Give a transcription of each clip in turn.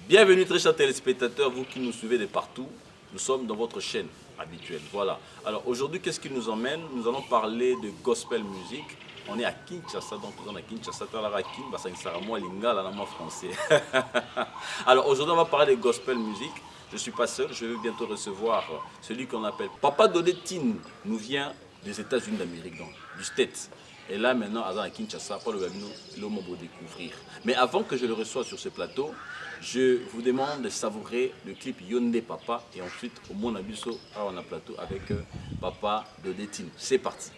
Bienvenue très chers téléspectateurs, vous qui nous suivez de partout. Nous sommes dans votre chaîne habituelle. Voilà. Alors aujourd'hui, qu'est-ce qui nous emmène? Nous allons parler de gospel music. On est à Kinshasa, donc nous sommes à Kinshasa. Français. Alors aujourd'hui, on va parler de gospel music. Je ne suis pas seul, je vais bientôt recevoir celui qu'on appelle Papa Dodetine. Nous vient des États-Unis d'Amérique, donc du States. Et là maintenant, à Kinshasa, pour le l'homme pour découvrir. Mais avant que je le reçoive sur ce plateau, je vous demande de savourer le clip Yonde Papa et ensuite au Mon Abisso, on a plateau avec Papa Dodetine. C'est parti.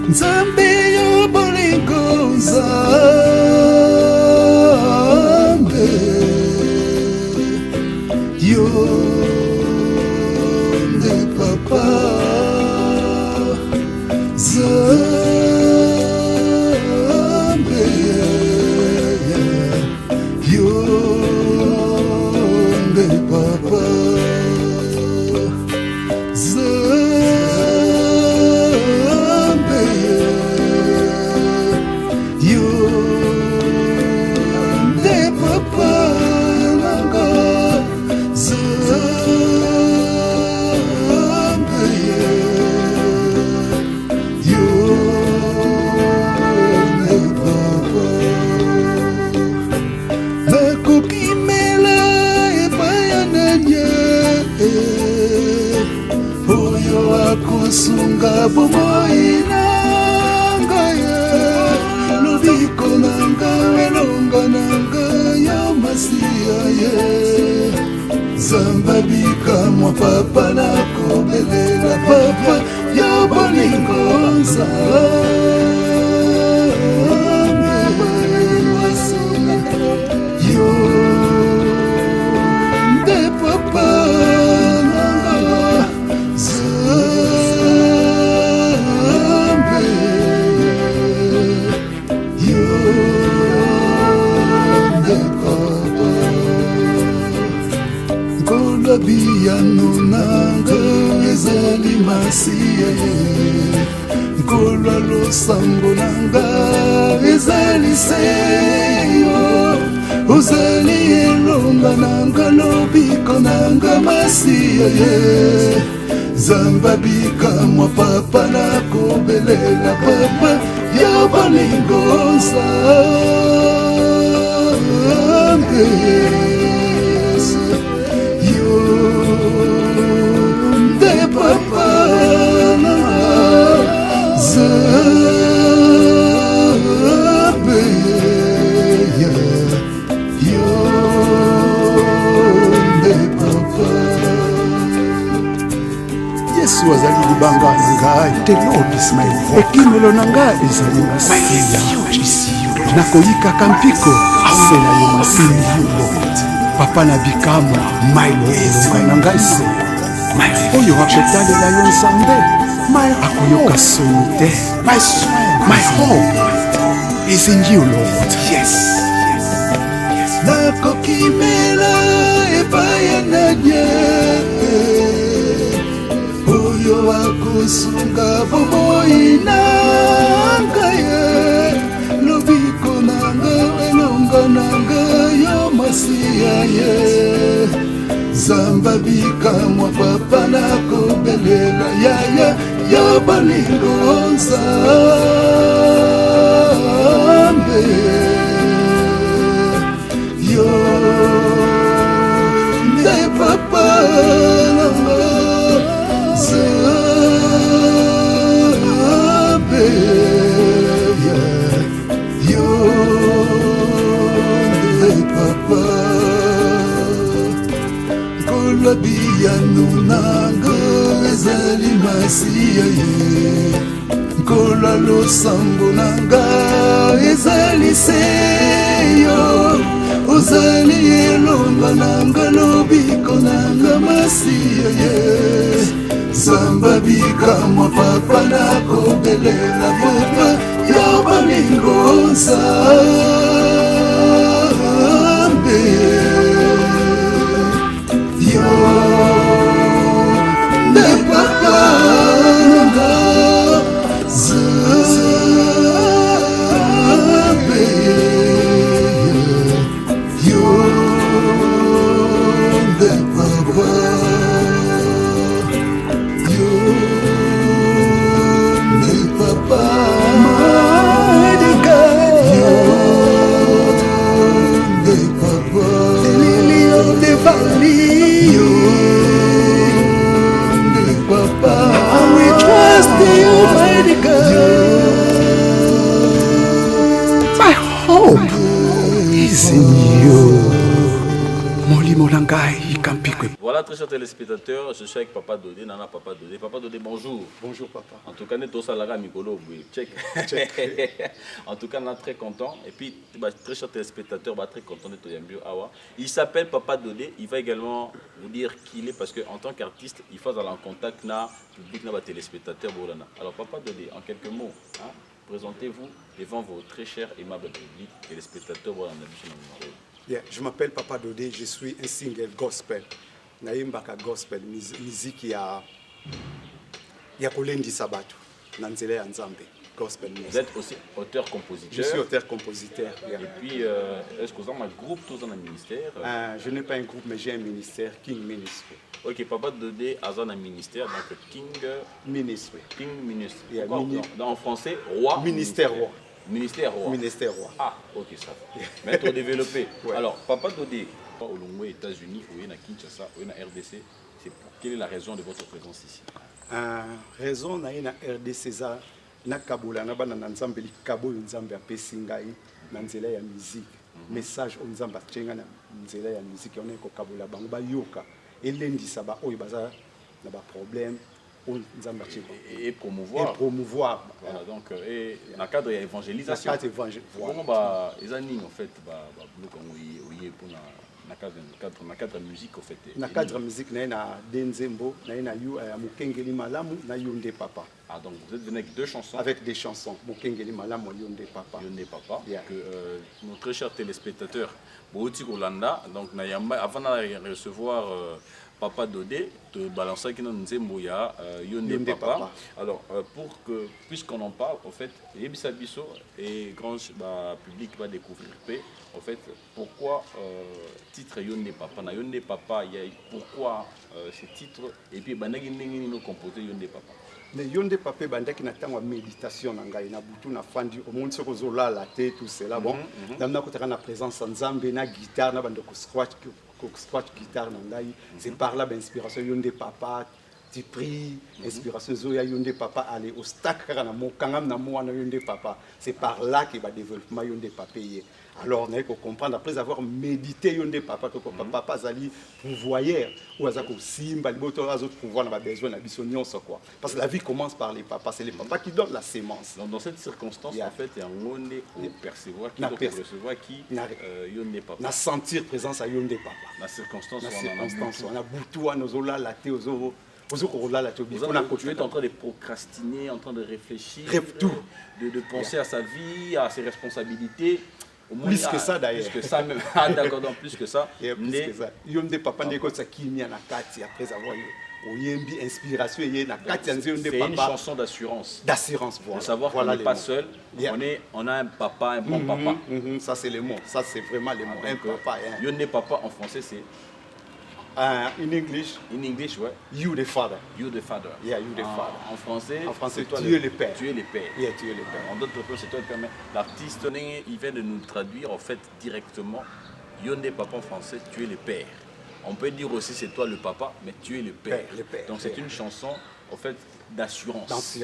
Nzambe yo bolingo Nzambe Yonde Papa Nzambe Yonde Papa Sunga bomoi nanga ye lubiko nanga elonga nanga ya masia ye zambabika mwa papa na kobelela papa ya bolingo yo de papa biyano nanga ezali masia nkolo losambo nanga ezali seyo ozali elonga nanga lobiko nanga masia ye zamba bika mwa papa na kobelela papa ya bolingo Nzambe Yonde Papa Nzambe Yonde Papa Yesu azali libanga ngai. The Lord is my rock. Ekimelo na ngai ezali masia. Nakoyika kampiko asela yo masia. Papa na bikamwa mailonga na ngai se oyo akotalela yo Nzambe akoyoka soni te. My hope is in you, Lord. Yes. Nakokimela epai na Ye oyo akosunga bomoi nanga ye lobiko nanga elonga nanga yo masia ye zamba bika mwa papa na kobelela yaya yo bolingo Nzambe Yonde Papa Nzambe Yonde Papa masiya ye nkola losambo na nga ezali se yo ozali elonga na nga lobiko na nga masiya ye zamba bikamwa papa nakobelela papa ya balingo nzambe yo nde papa nga nzambe yo nde papa yo nde papa madika yo nde papa elilio de fali yo nde papa we trust you mighty God my hope is in you molimo na ngai ikampikwe. Voilà, très chers téléspectateurs, je suis avec Papa Dodé, Nana Papa Dodé. Papa Dodé, bonjour. Bonjour papa. En tout cas, nous sommes à Mikolo, check. En tout cas, on est très content. Et puis, très chers téléspectateurs, très content d'être au Awa. Il s'appelle Papa Dodé. Il va également vous dire qui il est parce qu'en tant qu'artiste, il faut aller en contact avec le public, avec les téléspectateurs. Alors, Papa Dodé, en quelques mots, hein, présentez-vous devant vos très chers et aimables publics, téléspectateurs. Yeah, je m'appelle Papa Dodé, je suis un single gospel. Naimbaka gospel, musique ya kolendisa batu na nzela ya Nzambe, gospel music. Vous êtes aussi auteur-compositeur. Je suis auteur-compositeur. Yeah. Et puis, est-ce que vous avez un groupe tous dans le ministère? Je n'ai pas un groupe, mais j'ai un ministère, King Ministry. Ok, Papa Dodé a un ministère, donc King Ministry. King Ministry. Yeah, en français, roi. Ministère roi. Ministère roi. Ministère roi. Ah, ok, ça. Mais trop développé. Ouais. Alors, Papa Dodé, au Longo, États-Unis, ou à Kinshasa, ou à RDC, quelle est la raison de votre présence ici? Raison na RDC za na kabula na bana na Nzambe li kabo Nzambe apesi ngai na nzela ya musique. Message o Nzambe atyenga na nzela ya musique on ko kabula bango ba yoka elendisa ba oyo baza na ba problème. Et promouvoir. Et promouvoir. Voilà, donc, et dans le cadre de l'évangélisation. Dans le cadre de l'évangélisation. Comment les années, en fait, dans le cadre de la musique, en fait. Dans le cadre de la musique, il y a Denzembo, il y a Mukengeli Malamu, il y a Yonde Papa. Ah, donc vous êtes venu avec deux chansons? Avec des chansons. Mukengeli Malamu, Yonde Papa. Yonde Papa. Yeah. Que nos très chers téléspectateurs, Bouti Rolanda, donc avant de recevoir Papa Dodé, de balancer qui nous Nzemboya, Yonde Papa. Alors, puisqu'on en parle, en fait, Yebisa Bisso et grand public va découvrir en fait, pourquoi titre Yonde Papa. Na Yonde Papa, pourquoi ce titre, et puis nous composé Yonde Papa. Mais Yonde Papa, bandaki na tango méditation na ngai na butu na fandi au monde soko zola la tête tout cela bon. Damna ko na présence Nzambe na guitare na bando ko scratch guitare na ngai. C'est par là l'inspiration Yonde Papa. Tu pries, inspiration Zoya Yonde Papa aller au stack kaka na mokangam na mwana Yonde Papa. C'est par là que va développement Yonde Papa. Alors, on faut comprendre, après avoir médité Yonde Papa, que Papa Zali pouvoyeur, ou Azako Simba, les autres pouvoirs n'ont pas besoin de bisognon, quoi. Parce que la vie commence par les papas, c'est les papas qui donnent la sémence. Donc, dans cette circonstance, en fait, il y a un monde où percevoir qui recevoir qui Yonde Papa. Na sentir présence à Yonde Papa. La circonstance, on a boutou, nos ola, la thé, aux os. Tu es en train de procrastiner, en train de réfléchir, de penser à sa vie, à ses responsabilités. Plus que ça d'ailleurs. Plus que ça même. Ah d'accord, donc plus que ça. Plus que ça. Yonde Papa ndeko sa kimia na kati après avoir oyembi inspiration yé na kati Yonde Papa. C'est une chanson d'assurance. D'assurance, voilà. De savoir qu'on n'est pas seul. On a un papa, un bon papa. Ça c'est le mot. Ça c'est vraiment le mot. Un papa. Yonde Papa en français c'est. In English. In English, ouais. You the father. You the father. Yeah, you the father. En français, tu es le père. Tu es le père. Yeah, tu es le père. En d'autres termes, c'est toi le père. Mais l'artiste, il vient de nous traduire en fait directement. Yonde Papa en français, tu es le père. On peut dire aussi c'est toi le papa, mais tu es le père. Le père. Donc c'est une chanson en fait d'assurance.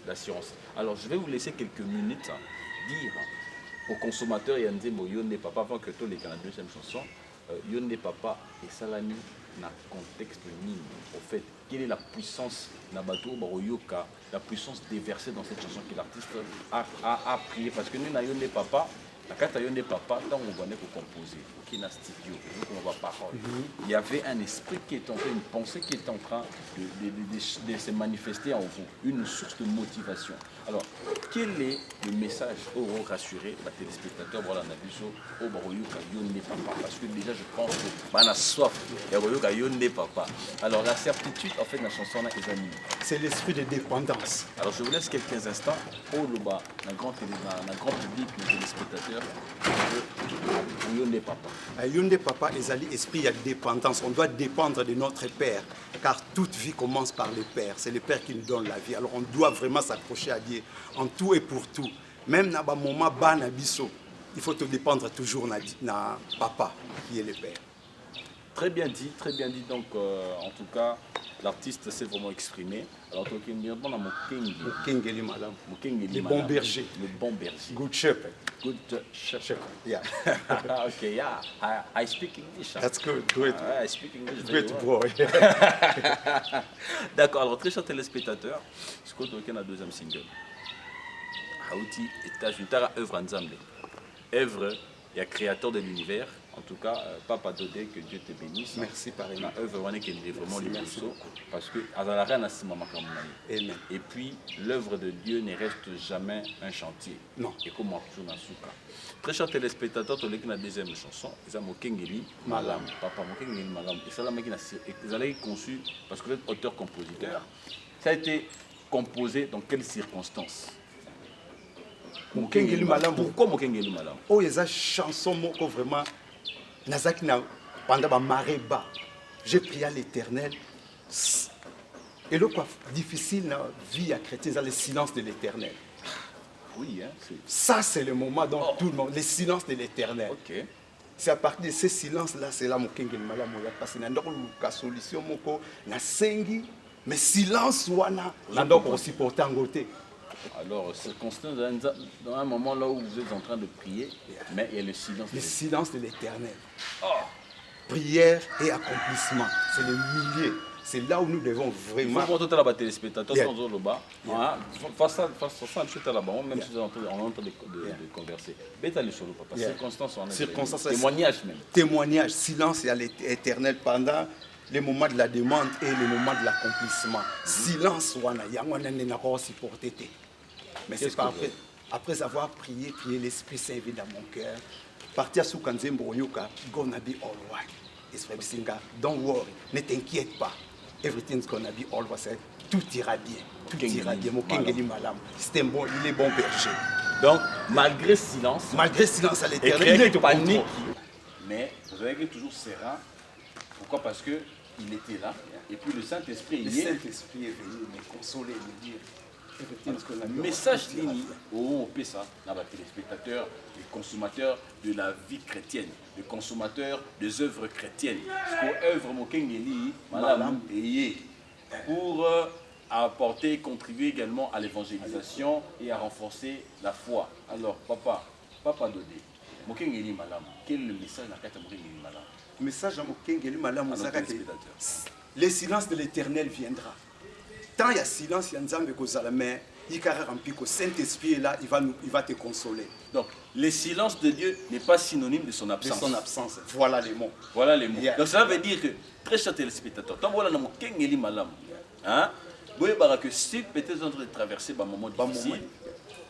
D'assurance. Alors je vais vous laisser quelques minutes dire aux consommateurs Yonde Papa avant que tous les la deuxième chanson. Yonde Papa et Salami dans le contexte nini, au fait, quelle est la puissance Nabato Baroyoka, la puissance déversée dans cette chanson que l'artiste a prié. Parce que nous n'avons pas papa, quand nous n'avons papa, tant on venait pour composer, qui est dans studio, on va parole. Il y avait un esprit qui est en train, une pensée qui est en train de se manifester en vous, une source de motivation. Alors, quel est le message au rassurer les téléspectateurs, voilà, au Baroyoka, Yonne papa, parce que déjà je pense que on a soif, Baroyoka, Yonne papa. Alors, la certitude, en fait, dans la chanson, est amis. C'est l'esprit de dépendance. Alors, je vous laisse quelques instants au Loba, dans le grand public, les téléspectateurs, Yonne papa. Yonde papa ezali esprit de dépendance. On doit dépendre de notre Père, car toute vie commence par le Père. C'est le Père qui nous donne la vie. Alors on doit vraiment s'accrocher à Dieu en tout et pour tout. Même dans le moment bas biso, il faut te dépendre toujours na papa qui est le Père. Très bien dit, très bien dit. Donc, en tout cas, l'artiste s'est vraiment exprimé. Alors, tu as dit, on a Mokengeli Malam. Le bon berger. Le bon berger. Good shepherd. Good shepherd. Yeah. Okay, yeah. I speak English. That's good. Great. I speak English. Great boy. D'accord. Alors, très chers téléspectateurs, ce qu'on a le deuxième single. Haouti est une œuvre ensemble. Œuvre et créateur de l'univers. En tout cas, Papa Dodé, que Dieu te bénisse. Merci, pareil. La œuvre qui est vraiment merci le parce que Amen. Et puis, l'œuvre de Dieu ne reste jamais un chantier. Non. Et comme toujours dans Souka. Très chers téléspectateurs, tu as la deuxième chanson, c'est Mokengeli Malam. Papa Mokengeli Malam. Et ça, vous allez conçu parce que vous êtes auteur-compositeur. Ça a été composé dans quelles circonstances? Mokengeli Malam. Pourquoi Mokengeli Malam? Oh, il y a une chanson vraiment. Pendant ma marée bas, j'ai prié à l'Éternel. Et le quoi difficile dans la vie à chrétien, c'est le silence de l'Éternel. Oui, hein, ça c'est le moment dont tout le monde, le silence de l'Éternel. Okay. C'est à partir de ce silence-là, c'est là que je parce que la solution, mais silence, on supporte en côté. Alors, c'est constant dans un moment là où vous êtes en train de prier, mais il y a le silence. Le silence de l'Éternel. Oh. Prière et accomplissement, c'est le milieu. C'est là où nous devons vraiment. Il faut montrer à la téléspectateur sans le bas. Face à là-bas, même si on est en train de converser. Bêta le solo, papa. Circonstances, témoignage même. Témoignage, silence à l'Éternel pendant les moments de la demande et les moments de l'accomplissement. Silence, il y a un supporté. Mais c'est pas après avoir prié, l'Esprit Saint vit dans mon cœur. Partir sous Kanzembo Yoka, gonna be all right. Esprit Singa, don't worry, ne t'inquiète pas. Everything's gonna be all right. Tout ira bien. Tout ira bien. Mokengeli Malam. C'est bon, il est bon berger. Donc, malgré silence à l'Éternel, il est panique. Mais vous avez toujours serein. Pourquoi? Parce que il était là. Et puis le Saint-Esprit est venu me consoler, me dire. Message ligne où on peut ça dans les téléspectateurs, les consommateurs de la vie chrétienne, les consommateurs des œuvres chrétiennes. Parce que l'œuvre Mokengeli Malam pour apporter, contribuer également à l'évangélisation et à renforcer la foi. Alors, Papa Dodé, Mokengeli Malam, quel est le message dans le Mokengeli Malam? Le message à Mokengeli Malam, le silence de l'Éternel viendra. Tant il y a silence, il y a Nzambe Kozala, mais il rempli que Saint-Esprit est là, il va te consoler. Donc, le silence de Dieu n'est pas synonyme de son absence. De son absence, voilà les mots. Voilà les mots. Yeah. Donc, cela veut dire que, très chers téléspectateurs, tant que vous avez Malam, vous voyez que si peut-être en train de traverser un moment difficile,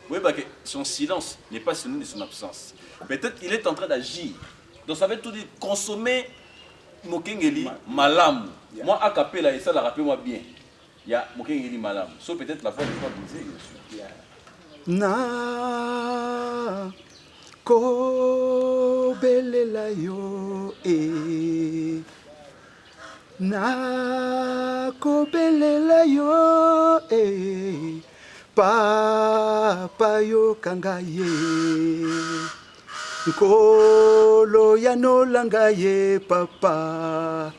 vous voyez que son silence n'est pas synonyme de son absence. Peut-être qu'il est en train d'agir. Donc, ça veut tout dire consommer Mokengeli Malam. Yeah. Moi, à Capella, et ça, la rappelez-moi bien. Il y a Mokengeli Malam. Sauf peut-être la voix n'est pas brisée. Na ko belela yo na ko belela yo papa yo kangaye nkolo ya no langaye papa.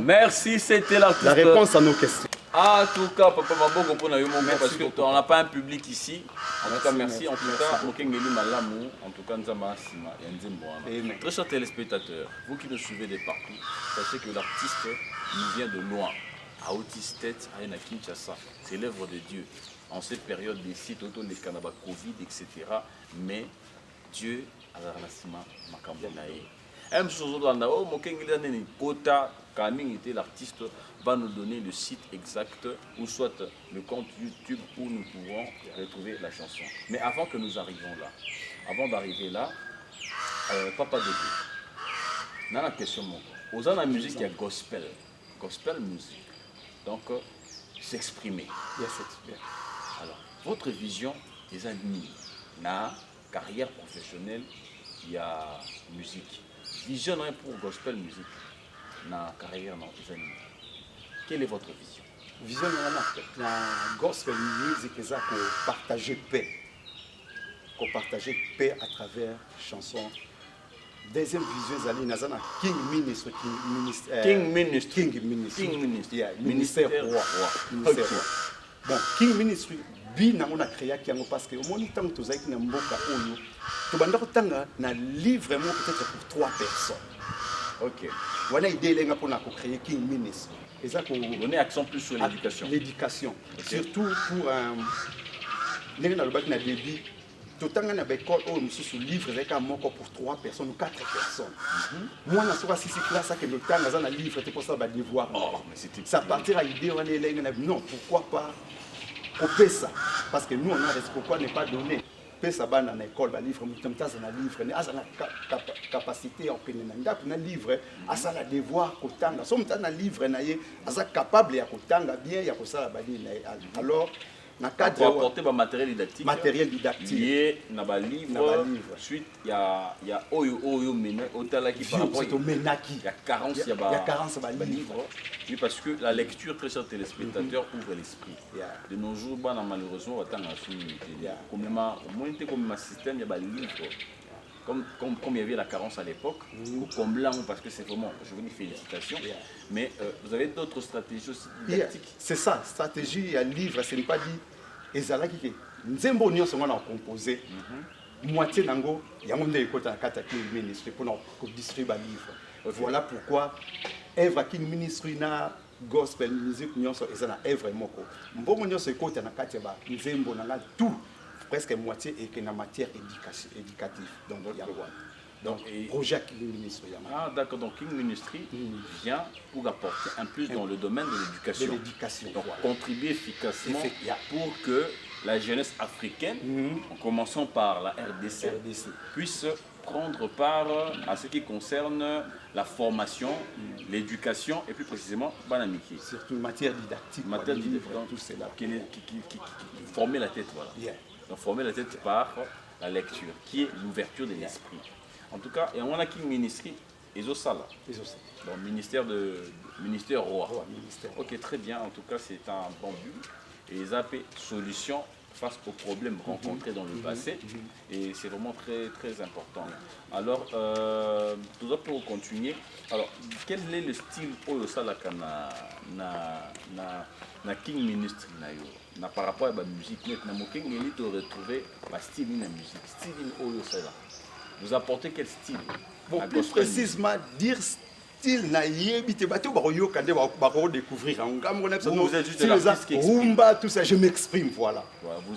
Merci, c'était l'artiste. La réponse à nos questions. Ah, en tout cas, Papa Maboko pour nous parce beaucoup. qu'on n'a pas un public ici. En tout cas, merci. En tout merci cas, beaucoup. Mokengeli Malamu, en tout cas, Nzama Sima, Yanzemboana. Amen. Très chers téléspectateurs, vous qui nous suivez de partout, sachez que l'artiste nous vient de loin. À Autistet, à Kinshasa. C'est l'œuvre de Dieu. En cette période des sites, autour des Kanaba Covid, etc. Mais Dieu a la Sima Makambonae. Même si on a oh, Mokengeli Kota, Kaming était l'artiste, va nous donner le site exact ou soit le compte YouTube où nous pouvons retrouver la chanson. Mais avant que nous arrivions là, avant d'arriver là, Papa Dodo, on a la question. Aux ans la musique, il y a gospel music. Donc, s'exprimer. Yes, s'exprimer. Alors, votre vision des amis, na carrière professionnelle, il y a musique. Vision pour gospel music, na carrière non des amis. Quelle est votre vision? Vision de la gospel music, c'est qu'on partager paix. Qu'on partager paix à travers chansons. Deuxième vision, c'est la King Ministry. King Ministry. King Ministry. King Ministry. Yeah, ministère roi. Ministère roi. Bon, King Ministry, bien on a créé parce que au moins tant que tu as été mboka oyo, tu vas ndako na livre vraiment peut-être pour 3 personnes. Ok. Voilà idée lenga pour créer King Ministry. Et ça pour donner accent plus sur l'éducation. L'éducation. Okay. Surtout pour lenga na le bac na débit. Tout le temps, on a des écoles où nous sommes livres pour 3 personnes ou 4 personnes. Moi, je suis ici, classe, que le temps, on a un livre, c'est pour ça que devoir. Ça partir à l'idée, on est là, non, pourquoi pas couper ça? Parce que nous, on a des pourquoi ne pas donner. Ça va dans l'école, le livre, on a livre, on a capacité à obtenir un livre, à ça la devoir, si on a un livre, on est capable de bien, il y a ça. Alors, pour apporter matériel didactique. Matériel didactique. Lié à livre. Ensuite, il y a Oyo Mena, Otala qui par rapport il y a carence, il y a carence de livre. Oui, parce que la lecture, très chers téléspectateurs, ouvre l'esprit. De nos jours, malheureusement, on attend à comme un système, il y a des livres. Comme il y avait la carence à l'époque, comme blanc, parce que c'est vraiment, je vous dis félicitations, mais vous avez d'autres stratégies aussi didactiques. C'est ça, stratégie, un livre, ce n'est pas dit, et ça là qui est, nous avons composé, moitié d'ango, il y a un monde qui est ministre pour distribuer un livre. Voilà pourquoi, œuvre qui ministre na gospel music, nous avons œuvre moko. Bon, nous avons côté na kateba, nous avons tout. Presque moitié et en matière éducative. Donc, projet King Ministry. Ah, d'accord. Donc, King Ministry vient pour apporter un plus dans le domaine de l'éducation. Donc, contribuer efficacement pour que la jeunesse africaine, en commençant par la RDC, puisse prendre part à ce qui concerne la formation, l'éducation et plus précisément Banamiki. Surtout matière didactique. Matière didactique. Tout cela. Qui former la tête, voilà. Donc former la tête par la lecture, qui est l'ouverture de l'esprit. En tout cas, et on a qui ministry Ezosala. Donc ministère roi. Ok, très bien. En tout cas, c'est un bon but. Et ZAP solution face aux problèmes rencontrés dans le passé. Et c'est vraiment très très important. Alors, tout ça pour continuer. Alors, quel est le style Oyosala na King Ministry na par rapport à la musique? Maintenant, Mokengeli te retrouver le style de la musique. Style Oyosala. Vous apportez quel style? Bon, plus précisément, dire style na yebite bato baroyo kande baro découvrir en gamme. Vous êtes juste l'artiste qui exprime. Rumba, tout ça, je m'exprime, voilà.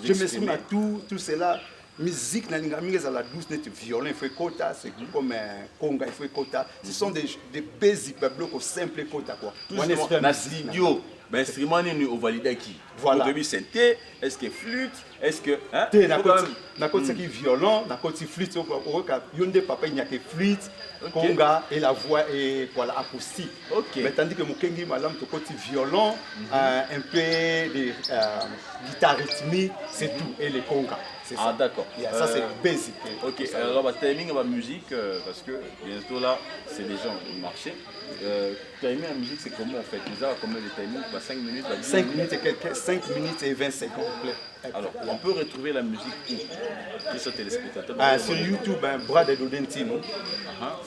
Je m'exprime à tout cela. Musique, na linga mingi la douce net violon, il faut kota, c'est comme un conga, il faut kota. Ce sont des basic blocs simples kota quoi. Na studio, ben instrument ni au valida qui. Voilà. Au début synthé, est-ce que flûte, est-ce que hein? Na côté qui violon, na côté flûte, yonde papa il n'y a que flûte, conga et la voix et voilà acoustique. Mais tandis que Mokengi malam to côté violon, un peu de guitare rythmique, c'est tout et les conga. Ah d'accord. Ça c'est basic. Ok, alors bah, timing la musique, parce que bientôt là, c'est déjà au marché. Timing la musique, c'est comment en fait? Nous avons combien de timing? 5 minutes, 5 minutes et quelques, 5 minutes et 20 secondes. Alors, on peut retrouver la musique où? Qui sont téléspectateurs? Sur YouTube, Brother Dodentino.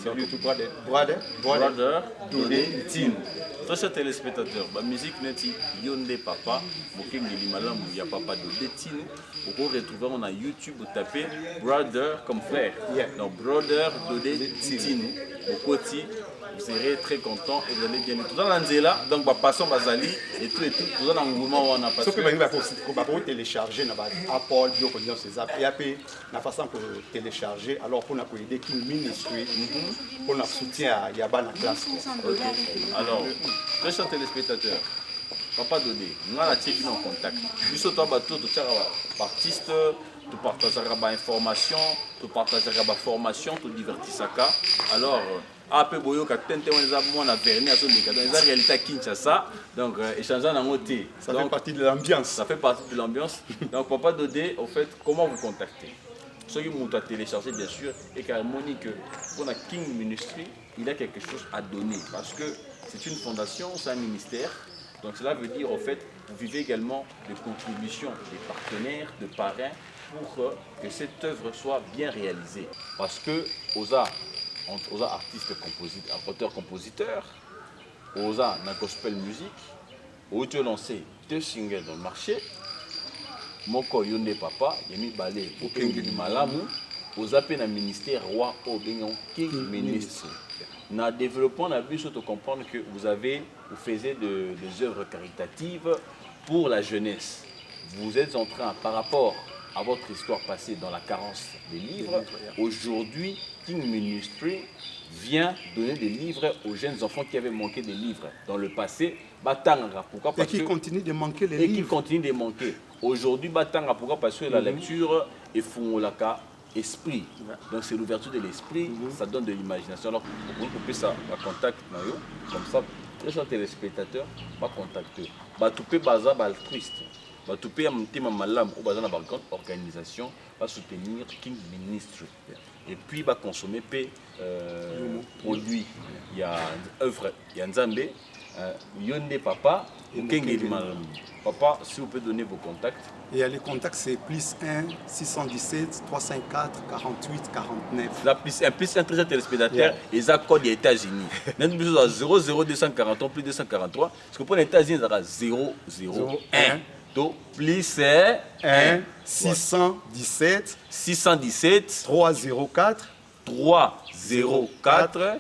Sur YouTube, Brother Dodentino. Très chers téléspectateurs, la musique neti Yonde Papa, Mokengi Malam, il y a Papa Dodentino. Vous pouvez retrouver on a YouTube, vous tapez Brother comme frère. Donc Brother Dodentino, au côté. Vous serez très content et vous allez bien. Tout dans l'Anzela, donc passons Bazali et tout, tout dans l'engouement où on a passé. Ce que vous pouvez télécharger dans Apple, Bio, ces apps, et après, la façon pour télécharger, alors qu'on a pour aider King Ministry, pour notre soutien à Yaba la classe. Alors, très chers téléspectateurs, Papa Dodé, nous avons été en contact. Juste au temps, tout artiste, tu partages des informations, tu partages des formations, tu divertis ça. Alors, après boyo ka tente on a verni à son décadent, les réalité à Kinshasa, donc échangeant en côté. Ça fait partie de l'ambiance. Ça fait partie de l'ambiance. Donc Papa Dodé, en fait, comment vous contacter? Ceux qui m'ont téléchargé bien sûr et qui harmonie que pour la King Ministry, il a quelque chose à donner parce que c'est une fondation, c'est un ministère. Donc cela veut dire en fait, vous vivez également de contributions des partenaires, de parrains pour que cette œuvre soit bien réalisée. Parce que aux artistes compositeurs, auteurs-compositeurs, aux la gospel music, où tu as lancé 2 singles dans le marché, Moko Yonde Papa, Yemi Balé, Okengeli Malamu, aux appels dans le ministère roi au Benyon King Ministre. Dans le développement, on a pu surtout comprendre que vous faisiez des œuvres caritatives pour la jeunesse. Vous êtes en train, par rapport à votre histoire passée dans la carence des livres, aujourd'hui, King Ministry vient donner des livres aux jeunes enfants qui avaient manqué des livres dans le passé. Batanga, pourquoi? Parce et qui continuent de manquer les livres. Et qui continuent de manquer. Aujourd'hui, Batanga, pourquoi? Parce que la lecture est fondolaka esprit. Donc c'est l'ouverture de l'esprit, ça donne de l'imagination. Alors, vous pouvez ça, contact, comme ça, les gens téléspectateurs, va contacter. Tout peut baser altruiste. Tout peut amener malam au bazar dans organisation, va soutenir King Ministry. Et puis va consommer produits. Il y a œuvre, il y a Nzambe, Yonde Papa, Okengeli Malam. Papa, si vous pouvez donner vos contacts. Et les contacts, c'est +1 617 354 48 49. La plus un très téléspectateur, ils ont code des États-Unis. Nous sommes à 00243 plus 243. Parce que pour les États-Unis, c'est 001. Donc, plus 1 617 304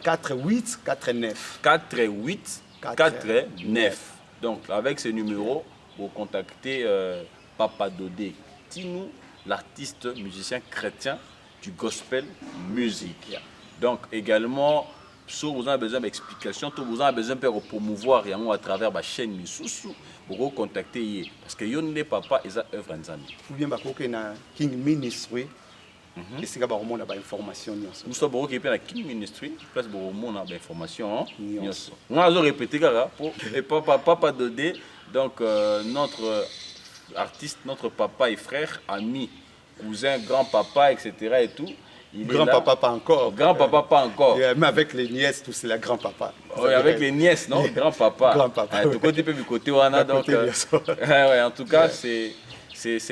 48 49. 4849. Donc, avec ce numéro, vous contactez Papa Dodé Tinou, l'artiste musicien chrétien du gospel music. Donc, également, si vous avez besoin d'explications, si vous avez besoin de promouvoir à travers ma chaîne Misusu, vous contactez parce que Yonde Papa est œuvre Nzambe. Ou bien na King Ministry. Et c'est là on a des informations. Nous sommes au King Ministry, place on a des informations. On a répété et Papa Dodé, donc notre artiste, notre papa et frère, ami, cousin, grand-papa, etc. et tout. Grand-papa pas encore. Grand-papa pas encore. Mais avec les nièces, tout c'est la grand-papa. Oui, avec les nièces, non? Grand-papa. Grand-papa. Du côté du côté, on a donc. Ouais, en tout cas, c'est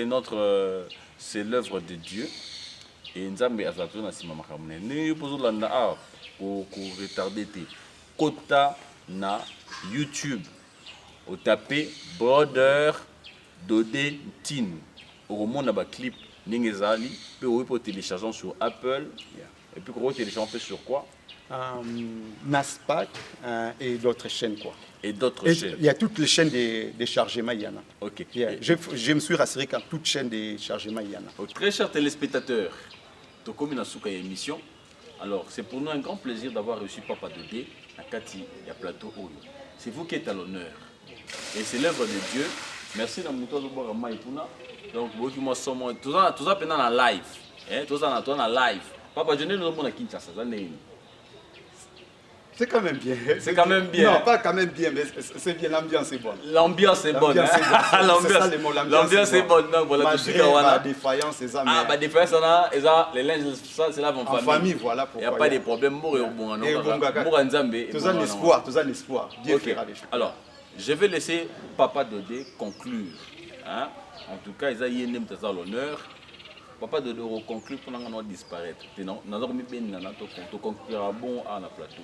notre, c'est l'œuvre de Dieu. Et Nzambe a fait na sima makamne. Ni pozo landa a ko retarder te. Kota na YouTube. Au taper Brother Dodé Tin. Au moment na ba clip Ningezali, puis on peut télécharger sur Apple. Et puis on télécharger sur quoi? Naspac et d'autres chaînes quoi. Et d'autres chaînes. Il y a toutes les chaînes de chargement il y en a. Ok. Je me suis rassuré qu'à toutes les chaînes de chargement il y en a. Okay. Très chers téléspectateurs, comme une émission. Alors c'est pour nous un grand plaisir d'avoir reçu Papa Dodé à Kati et à Plateau Oyo. C'est vous qui êtes à l'honneur. Et c'est l'œuvre de Dieu. Merci d'avoir donc tout ça pendant la live. Tout ça dans la live. Papa, je ne sais pas Kinshasa. C'est quand même bien. C'est quand même bien. Non, pas quand même bien, mais c'est bien, l'ambiance est bonne. L'ambiance est bonne. L'ambiance est bonne. Donc voilà, malgré la défaillance, c'est ça. Ah, défaillance, les linges, ça, c'est là, en famille, voilà pourquoi. Il n'y a pas de problème. Tout ça, l'espoir, tout ça, l'espoir. Dieu fera les choses. Alors, je vais laisser Papa Dodé conclure. En tout cas, ils ont l'honneur. Papa de reconstruire pour nous disparaître. Nous avons mis bien pour conclure bon à la plateau.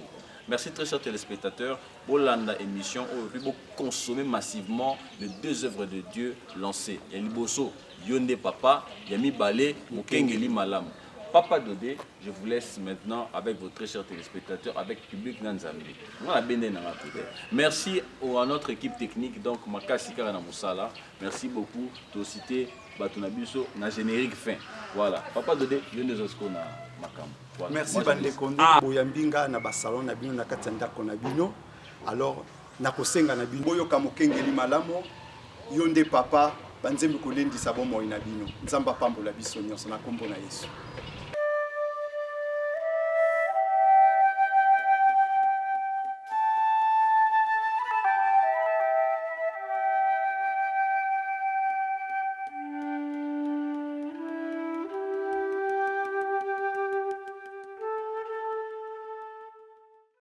Merci très chers téléspectateurs pour l'émission où vous consommer massivement les 2 œuvres de Dieu lancées. Il y a Liboso, Yonde Papa, Yami Balé, Mukengeli Malam. Papa Dodé, je vous laisse maintenant avec vos très chers téléspectateurs, avec le public Nanzambi. Merci à notre équipe technique, donc Makasi Karana Moussala. Merci beaucoup de citer Batunabiso na générique fin. Voilà. Papa Dodé, je ne sais pas Makam. Merci Bande Konde. Boyambinga na basalon na bino na katanda kona bino. Alors nakosenga na bino boyo kamokengeli malamo. Yonde Papa banzembe kolendisa bomo ina bino. Nzamba pambola biso nyonso na kombo na Yesu.